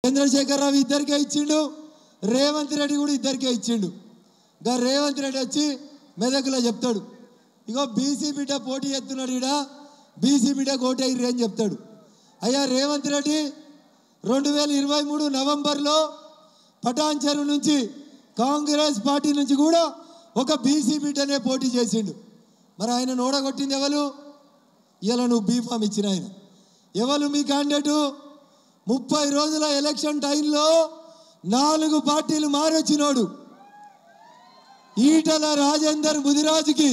చంద్రశేఖర్ రావు ఇద్దరికే ఇచ్చిండు, రేవంత్ రెడ్డి కూడా ఇద్దరికే ఇచ్చిండు. గా రేవంత్ రెడ్డి వచ్చి మెదకులో చెప్తాడు, ఇగో బీసీ బిడ్డ పోటీ చేస్తున్నాడు, ఈడ బీసీ బిడ్డ కోటేయ్యి అని చెప్తాడు. అయ్యా రేవంత్ రెడ్డి 2023 నవంబర్లో పటాన్ చెరువు నుంచి కాంగ్రెస్ పార్టీ నుంచి కూడా ఒక బీసీ బిడ్డనే పోటీ చేసిండు. మరి ఆయన ఓడగొట్టింది ఎవరు? ఇలా నువ్వు బీఫామ్ ఇచ్చిన ఆయన ఎవరు? మీ క్యాండిడేటు 30 రోజుల ఎలక్షన్ టైంలో 4 పార్టీలు మారొచ్చినోడు. ఈటల రాజేందర్ ముదిరాజుకి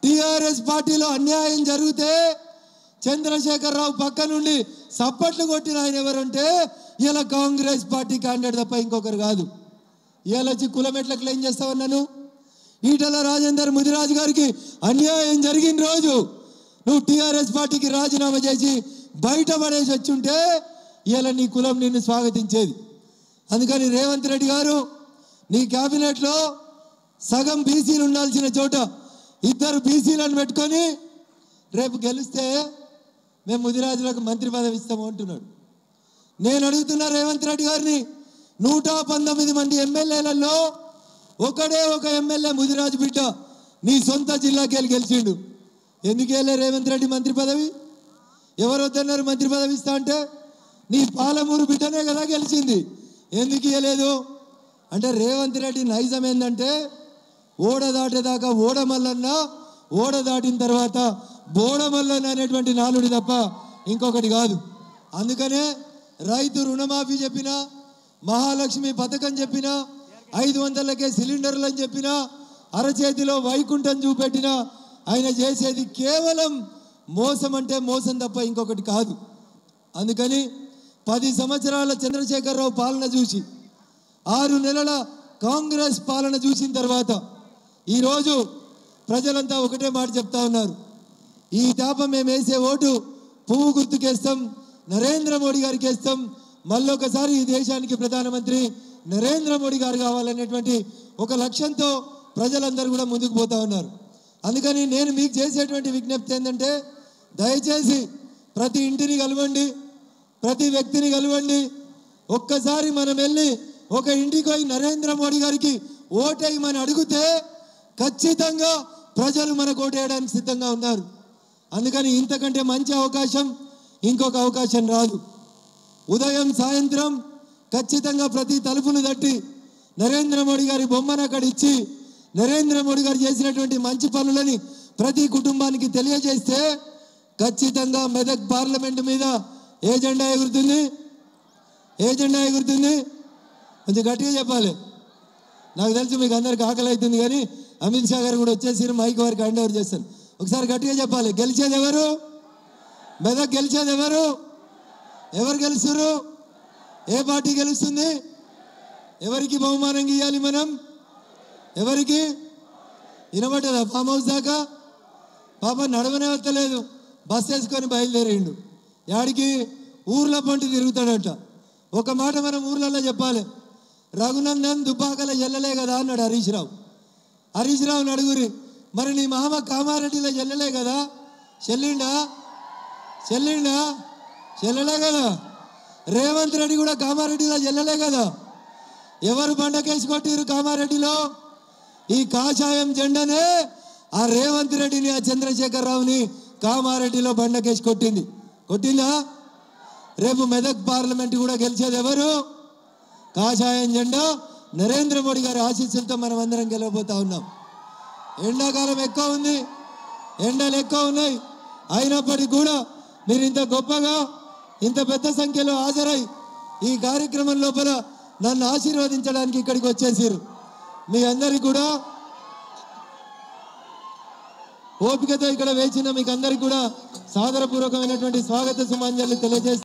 టీఆర్ఎస్ పార్టీలో అన్యాయం జరిగితే చంద్రశేఖర్ రావు పక్క నుండి సప్పట్లు కొట్టిన ఆయన ఎవరంటే ఇలా కాంగ్రెస్ పార్టీ క్యాండిడేట్ తప్ప ఇంకొకరు కాదు. ఇలా వచ్చి కులం ఎట్లా క్లెయిమ్ చేస్తావన్నాను? ఈటల రాజేందర్ ముదిరాజు గారికి అన్యాయం జరిగిన రోజు నువ్వు టీఆర్ఎస్ పార్టీకి రాజీనామా చేసి బయటపడేసి వచ్చుంటే ఇలా నీ కులం నిన్ను స్వాగతించేది. అందుకని రేవంత్ రెడ్డి గారు నీ క్యాబినెట్లో సగం బీసీలు ఉండాల్సిన చోట 2 బీసీలను పెట్టుకొని రేపు గెలిస్తే మేము ముదిరాజులకు మంత్రి పదవి ఇస్తాము అంటున్నాడు. నేను అడుగుతున్నా రేవంత్ రెడ్డి గారిని, 119 మంది ఎమ్మెల్యేలలో ఒకడే ఒక ఎమ్మెల్యే ముదిరాజు బిడ్డ నీ సొంత జిల్లాకి వెళ్ళి గెలిచిండు. ఎందుకు వెళ్ళే రేవంత్ రెడ్డి మంత్రి పదవి? ఎవరు వద్దన్నారు మంత్రి పదవి ఇస్తా అంటే? నీ పాలమూరు బిడ్డనే కదా గెలిచింది, ఎందుకు ఇవ్వలేదు అంటే రేవంత్ రెడ్డి నైజం ఏంటంటే ఓడ దాటేదాకా ఓడమల్లన్న, ఓడ దాటిన తర్వాత బోడమల్లన్న అనేటువంటి నానుడి తప్ప ఇంకొకటి కాదు. అందుకనే రైతు రుణమాఫీ చెప్పినా, మహాలక్ష్మి పథకం చెప్పినా, 500లకే సిలిండర్లు అని చెప్పినా, అరచేతిలో వైకుంఠం చూపెట్టినా ఆయన చేసేది కేవలం మోసం అంటే మోసం తప్ప ఇంకొకటి కాదు. అందుకని 10 సంవత్సరాల చంద్రశేఖర్ రావు పాలన చూసి 6 నెలల కాంగ్రెస్ పాలన చూసిన తర్వాత ఈరోజు ప్రజలంతా ఒకటే మాట చెప్తా ఉన్నారు, ఈ తాప మేము వేసే ఓటు పువ్వు గుర్తుకేస్తాం, నరేంద్ర మోడీ గారికి వేస్తాం, మళ్ళొకసారి ఈ దేశానికి ప్రధానమంత్రి నరేంద్ర మోడీ గారు కావాలనేటువంటి ఒక లక్ష్యంతో ప్రజలందరూ కూడా ముందుకు పోతా ఉన్నారు. అందుకని నేను మీకు చేసేటువంటి విజ్ఞప్తి ఏంటంటే దయచేసి ప్రతి ఇంటిని కలవండి, ప్రతి వ్యక్తిని కలవండి. ఒక్కసారి మనం వెళ్ళి ఒక ఇంటికి పోయి నరేంద్ర మోడీ గారికి ఓటేయమని అడిగితే ఖచ్చితంగా ప్రజలు మనకు ఓటేయడానికి సిద్ధంగా ఉన్నారు. అందుకని ఇంతకంటే మంచి అవకాశం ఇంకొక అవకాశం రాదు. ఉదయం సాయంత్రం ఖచ్చితంగా ప్రతి తలుపులు తట్టి నరేంద్ర మోడీ గారి బొమ్మను అక్కడ ఇచ్చి నరేంద్ర మోడీ గారు చేసినటువంటి మంచి పనులని ప్రతి కుటుంబానికి తెలియజేస్తే ఖచ్చితంగా మెదక్ పార్లమెంటు మీద ఏ జెండా ఎగురుతుంది? ఏ జెండా ఎగురుతుంది? కొంచెం గట్టిగా చెప్పాలి. నాకు తెలుసు మీకు అందరికి ఆకలి అవుతుంది, కానీ అమిత్ షా గారు కూడా వచ్చేసి మైక్ వారికి హ్యాండ్ ఓవర్ చేస్తాను. ఒకసారి గట్టిగా చెప్పాలి, గెలిచేది ఎవరు? మెదక్ గెలిచేది ఎవరు? ఎవరు గెలుస్తారు? ఏ పార్టీ గెలుస్తుంది? ఎవరికి బహుమానం ఇవ్వాలి మనం? ఎవరికి? వినబడ్డదా? ఫామ్ హౌస్ దాకా పాప నడవనే వస్తలేదు, బస్ వేసుకొని బయలుదేరిండు. యాడికి? ఊర్ల పంటి తిరుగుతాడట. ఒక మాట మనం ఊర్లలో చెప్పాలి, రఘునందన్ దుబ్బాకల ఎల్లలే కదా అన్నాడు హరీష్ రావు. హరీష్ రావుని అడుగురి, మరి నీ మామ కామారెడ్డిలో చెల్లెలే కదా, చెల్లిండా? చెల్లిండా? చెల్లెలే కదా. రేవంత్ రెడ్డి కూడా కామారెడ్డిలో చెల్లెలే కదా. ఎవరు బండకేసి కొట్టిరు కామారెడ్డిలో? ఈ కాషాయం జెండానే ఆ రేవంత్ రెడ్డిని, ఆ చంద్రశేఖర్ రావుని కామారెడ్డిలో బండకేసి కొట్టింది. కొట్టిందా? రేపు మెదక్ పార్లమెంట్ కూడా గెలిచేది ఎవరు? కాషాయం జెండా. నరేంద్ర మోడీ గారి ఆశీస్సులతో మనం అందరం గెలవబోతా ఉన్నాం. ఎండాకాలం ఎక్కువ ఉంది, ఎండలు ఎక్కువ ఉన్నాయి, అయినప్పటికీ కూడా మీరు ఇంత గొప్పగా ఇంత పెద్ద సంఖ్యలో హాజరై ఈ కార్యక్రమం లోపల నన్ను ఆశీర్వదించడానికి ఇక్కడికి వచ్చేసారు. మీ అందరికీ కూడా ఓపికతో ఇక్కడ వేచిన మీకు అందరికీ కూడా సాదరపూర్వకమైనటువంటి స్వాగత సుమాంజలి తెలియజేస్తాను.